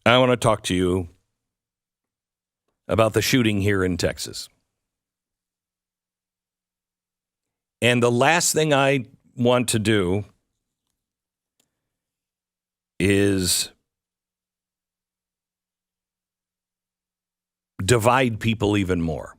I want to talk to you about the shooting here in Texas. And the last thing I want to do is divide people even more.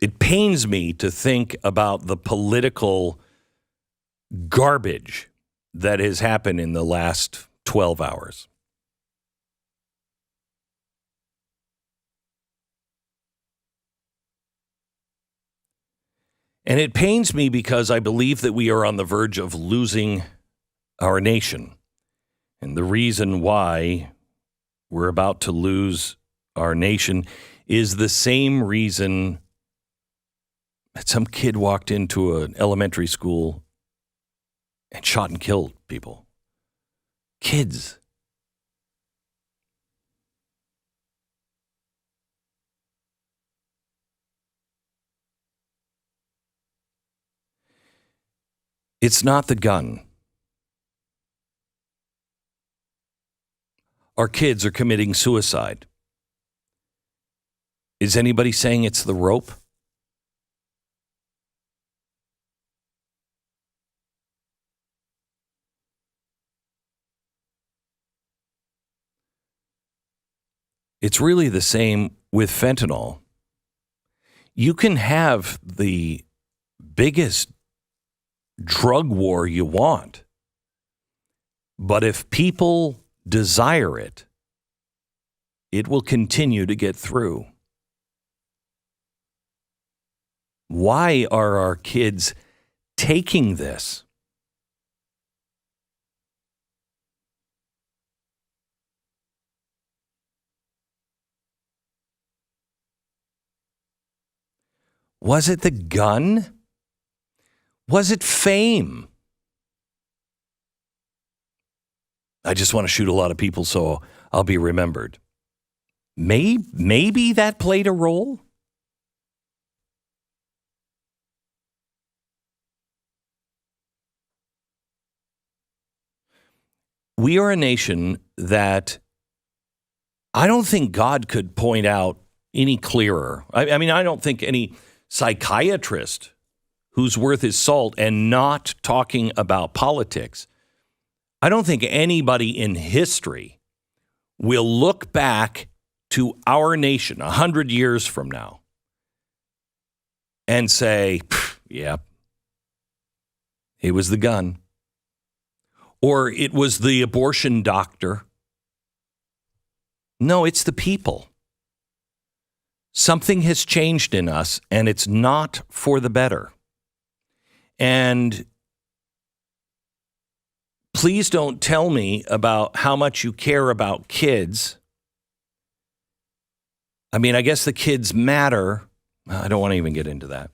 It pains me to think about the political garbage that has happened in the last 12 hours. And it pains me because I believe that we are on the verge of losing our nation. And the reason why we're about to lose our nation is the same reason that some kid walked into an elementary school and shot and killed people. Kids. It's not the gun. Our kids are committing suicide. Is anybody saying it's the rope? It's really the same with fentanyl. You can have the biggest drug war you want, but if people desire it, it will continue to get through. Why are our kids taking this? Was it the gun? Was it fame? I just want to shoot a lot of people so I'll be remembered. Maybe that played a role. We are a nation that I don't think God could point out any clearer. I mean, I don't think any psychiatrist who's worth his salt and not talking about politics, I don't think anybody in history will look back to our nation 100 years from now and say, yeah, it was the gun, or it was the abortion doctor. No, it's the people. Something has changed in us, and it's not for the better. And please don't tell me about how much you care about kids. I mean, I guess the kids matter. I don't want to even get into that.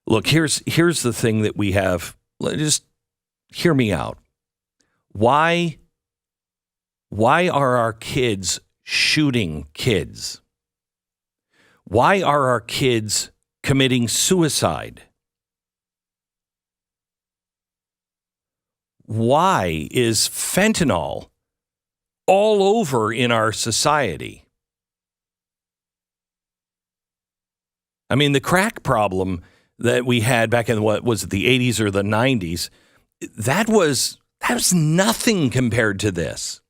Look, here's the thing that we have. Just hear me out. Why are our kids shooting kids? Why are our kids committing suicide? Why is fentanyl all over in our society? I mean, the crack problem that we had back in, what was it, the 80s or the 90s, that was nothing compared to this.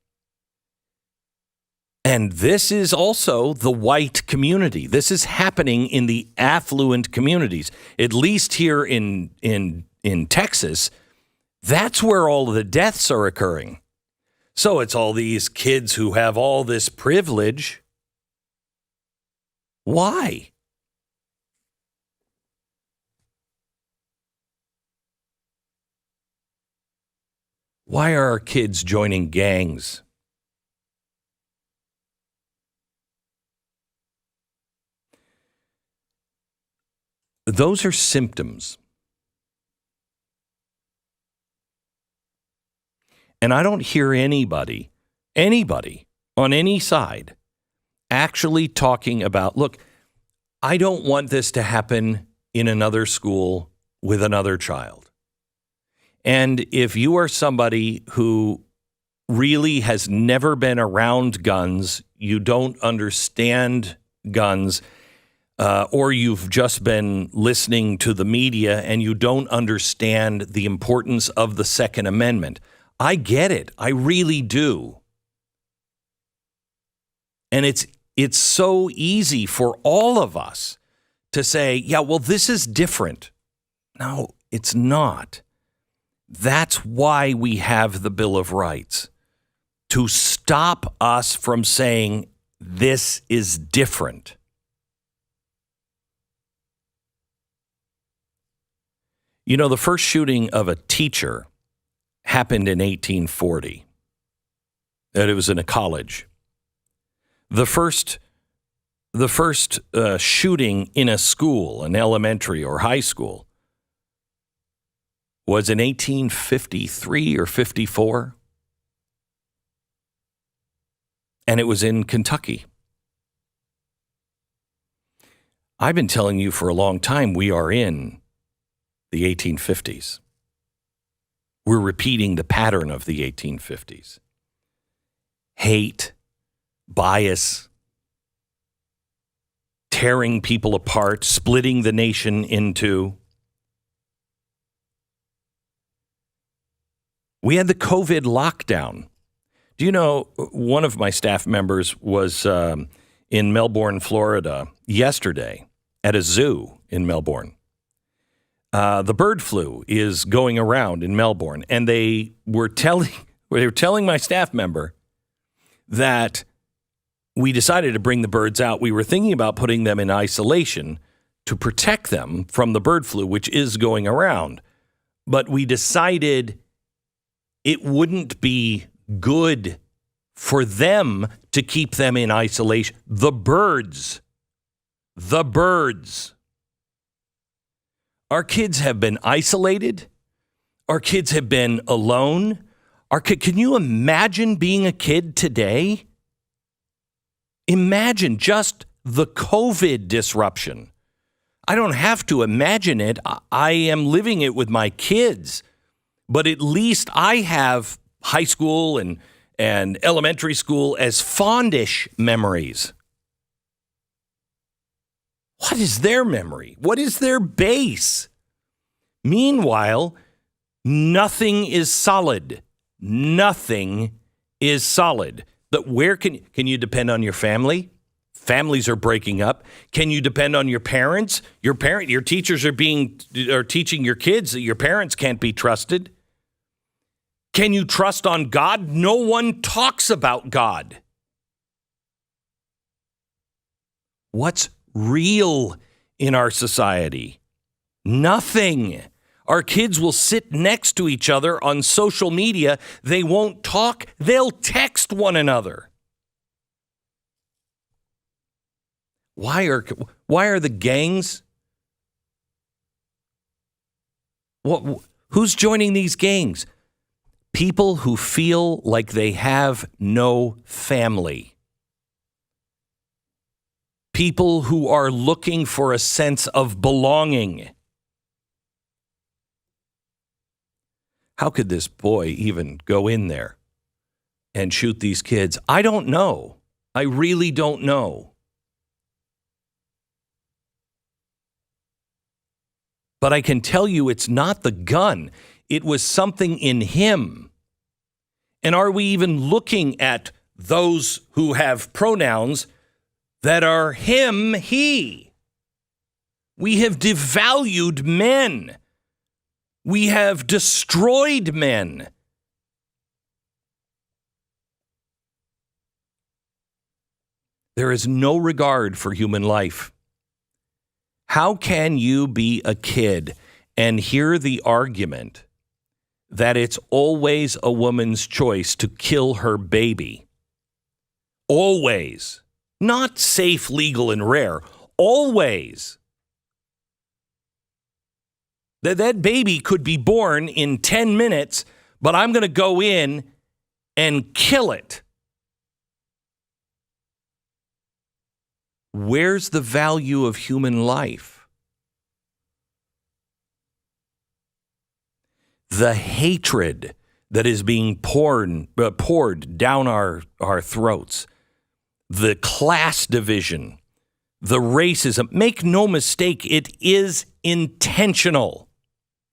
And this is also the white community. This is happening in the affluent communities, at least here in Texas. That's where all of the deaths are occurring. So it's all these kids who have all this privilege. Why? Why are our kids joining gangs? Those are symptoms. And I don't hear anybody on any side actually talking about, look, I don't want this to happen in another school with another child. And if you are somebody who really has never been around guns, you don't understand guns, or you've just been listening to the media and you don't understand the importance of the Second Amendment. I get it. I really do. And it's so easy for all of us to say, yeah, well, this is different. No, it's not. That's why we have the Bill of Rights, to stop us from saying this is different. You know, the first shooting of a teacher happened in 1840. And it was in a college. The first shooting in a school, an elementary or high school, was in 1853 or 54. And it was in Kentucky. I've been telling you for a long time we are in the 1850s. We're repeating the pattern of the 1850s. Hate, bias, tearing people apart, splitting the nation into. We had the COVID lockdown. Do you know, one of my staff members was in Melbourne, Florida yesterday at a zoo in Melbourne. The bird flu is going around in Melbourne, and they were telling my staff member that we decided to bring the birds out. We were thinking about putting them in isolation to protect them from the bird flu, which is going around. But we decided it wouldn't be good for them to keep them in isolation. The birds. Our kids have been isolated. Our kids have been alone. Can you imagine being a kid today? Imagine just the COVID disruption. I don't have to imagine it. I am living it with my kids. But at least I have high school and elementary school as fondish memories. What is their memory? What is their base? Meanwhile, nothing is solid. Nothing is solid. But where can you depend on your family? Families are breaking up. Can you depend on your parents? Your teachers are teaching your kids that your parents can't be trusted. Can you trust on God? No one talks about God. What's real in our society? Nothing. Our kids will sit next to each other on social media. They won't talk. They'll text one another. Why are the gangs? Who's joining these gangs? People who feel like they have no family. People who are looking for a sense of belonging. How could this boy even go in there and shoot these kids? I don't know. I really don't know. But I can tell you it's not the gun. It was something in him. And are we even looking at those who have pronouns that are him, he? We have devalued men. We have destroyed men. There is no regard for human life. How can you be a kid and hear the argument that it's always a woman's choice to kill her baby? Always. Not safe, legal, and rare. Always. That baby could be born in 10 minutes, but I'm going to go in and kill it. Where's the value of human life? the hatred that is being poured down our throats, the class division, the racism. Make no mistake, it is intentional.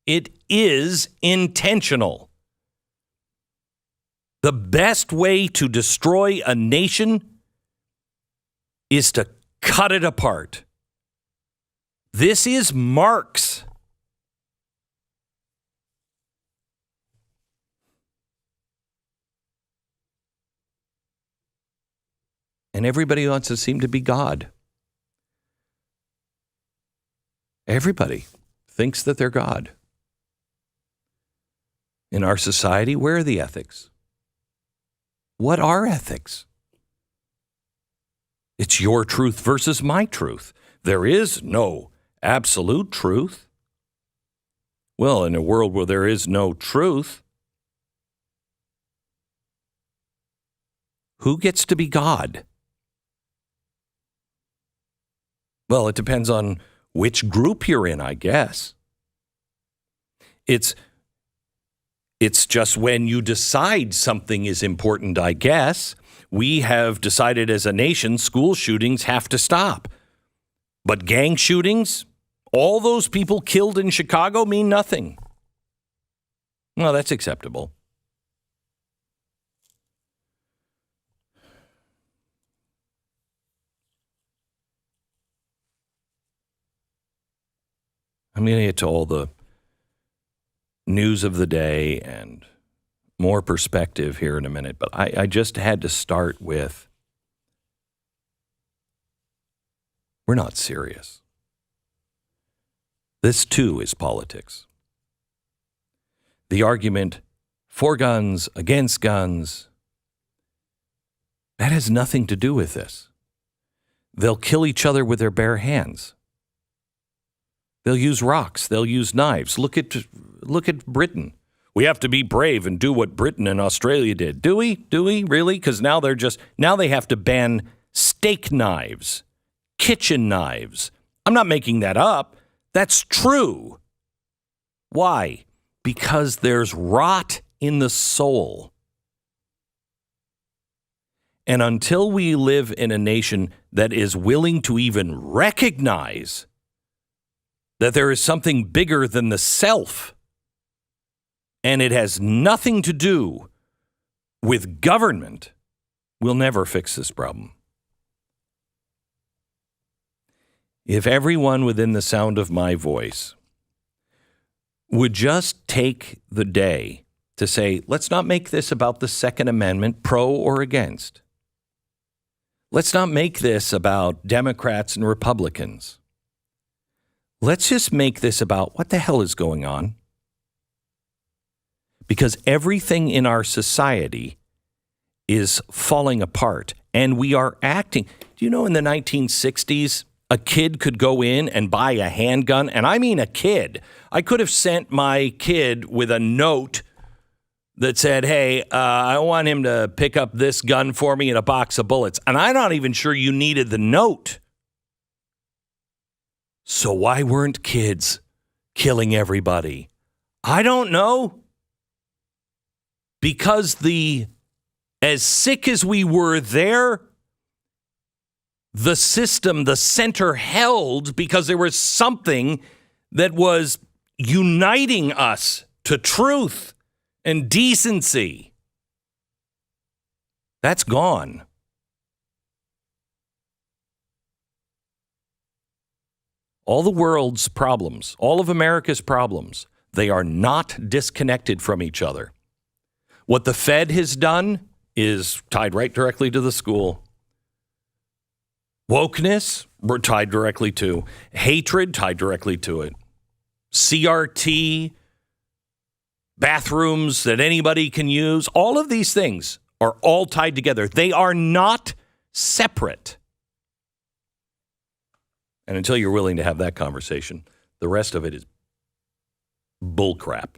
It is intentional. The best way to destroy a nation is to cut it apart. This is Marx. And everybody wants to seem to be God. Everybody thinks that they're God. In our society, where are the ethics? What are ethics? It's your truth versus my truth. There is no absolute truth. Well, in a world where there is no truth, who gets to be God? Well, it depends on which group you're in, I guess. It's just when you decide something is important, I guess. We have decided as a nation school shootings have to stop. But gang shootings, all those people killed in Chicago mean nothing. Well, that's acceptable. I'm going to get to all the news of the day and more perspective here in a minute, but I just had to start with, we're not serious. This too is politics. The argument for guns, against guns, that has nothing to do with this. They'll kill each other with their bare hands. They'll use rocks. They'll use knives. Look at Britain. We have to be brave and do what Britain and Australia did. Do we? Do we really? Because now they have to ban steak knives, kitchen knives. I'm not making that up. That's true. Why? Because there's rot in the soul. And until we live in a nation that is willing to even recognize that there is something bigger than the self, and it has nothing to do with government, we'll never fix this problem. If everyone within the sound of my voice would just take the day to say, let's not make this about the Second Amendment, pro or against. Let's not make this about Democrats and Republicans. Let's just make this about what the hell is going on. Because everything in our society is falling apart and we are acting. Do you know in the 1960s, a kid could go in and buy a handgun? And I mean a kid. I could have sent my kid with a note that said, hey, I want him to pick up this gun for me and a box of bullets. And I'm not even sure you needed the note. So why weren't kids killing everybody? I don't know. Because as sick as we were there, the system, the center held because there was something that was uniting us to truth and decency. That's gone. All the world's problems, all of America's problems, they are not disconnected from each other. What the Fed has done is tied right directly to the school. Wokeness, we're tied directly to. Hatred, tied directly to it. CRT, bathrooms that anybody can use, all of these things are all tied together. They are not separate. And until you're willing to have that conversation, the rest of it is bullcrap.